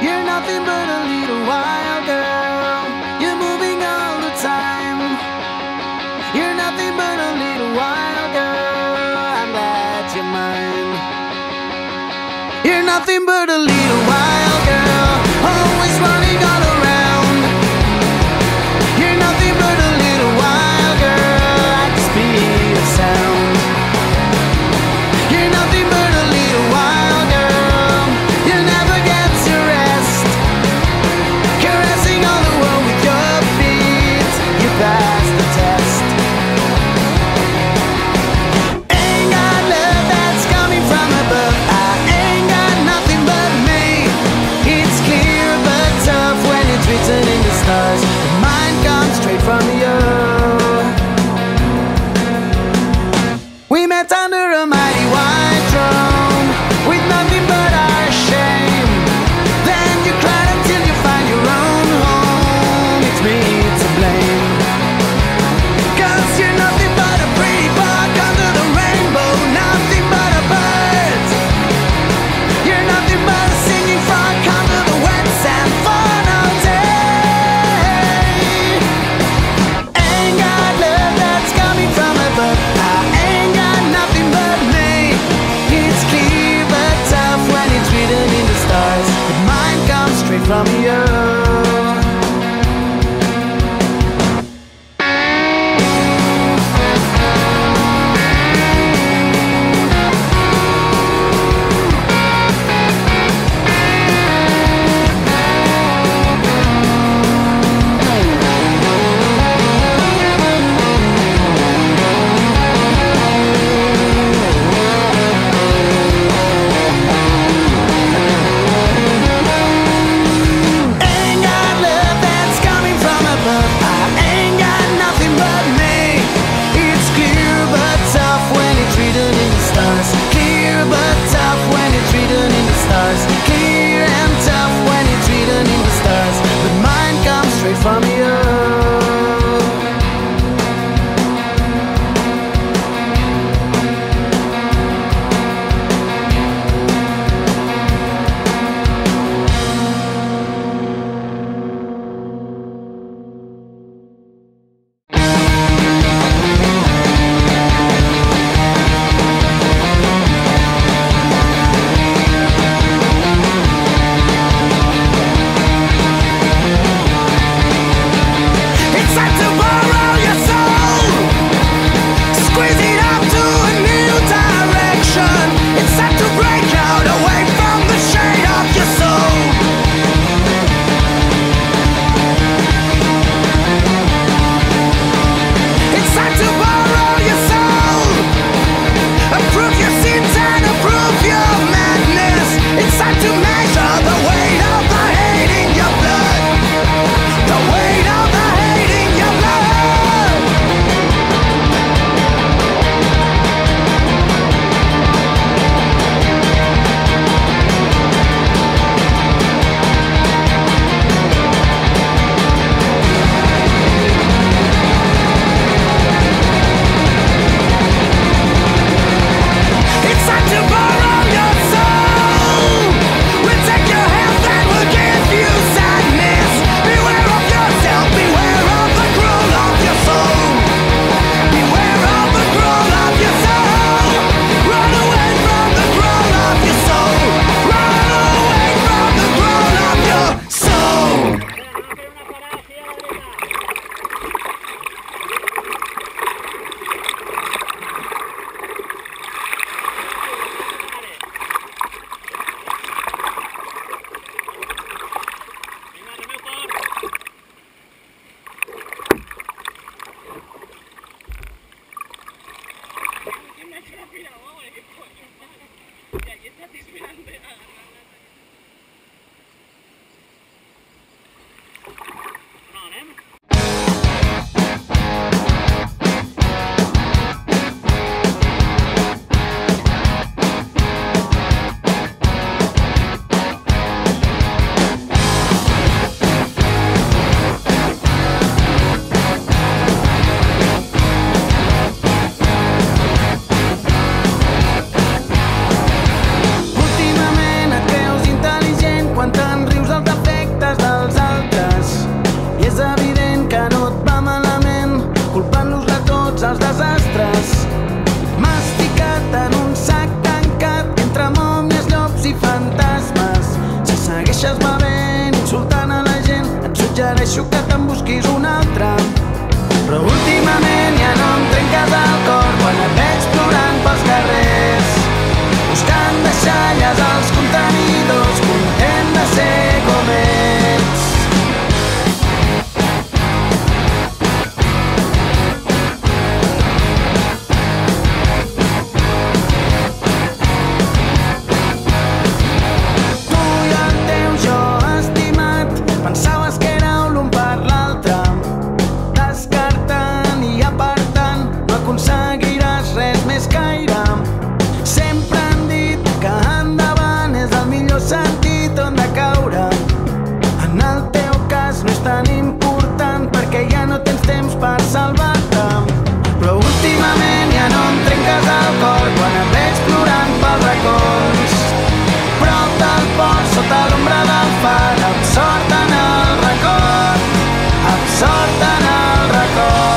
You're nothing but a little wild girl. You're moving all the time. You're nothing but a little wild girl. I'm glad you're mine. You're nothing but a little wild girl, always running all around. You're nothing but a little wild girl at the speed of sound. You're nothing but a little wild girl. You never get to rest, caressing all the world with your feet. You pass the test. Ain't got love that's coming from above. I ain't got nothing but me. It's clear but tough when it's written in the stars. Mine comes straight from the earth. We met under a mighty white throne, with nothing but our shame. Then you cried until you find your own home. It's me to blame, 'cause you're nothing but a pretty bug under the rainbow. Nothing but a bird. You're nothing but a singing frog under the wet sand for no day. Ain't got love that's coming from above. I ain't got nothing but me. It's clear but tough when it's written in the stars. But mine comes straight from the earth. busquis un altre. Però últimament ja no em trenques el cor quan et veig plorant pels carrers, buscant deixalles als contenidors, content de ser com ets. Tu i el teu jo estimat pensaves que éreu l'un per l'altre, descartant i apartant no aconseguiràs res més gaire. Sempre han dit que endavant és el millor sentit on de caure. En el teu cas no és tan important perquè ja no tens temps per salvar-te. Però últimament ja no em trenques el cor quan et veig plorant pels racons, prop del port sota l'ombra del far, absort en el record, absort en el record.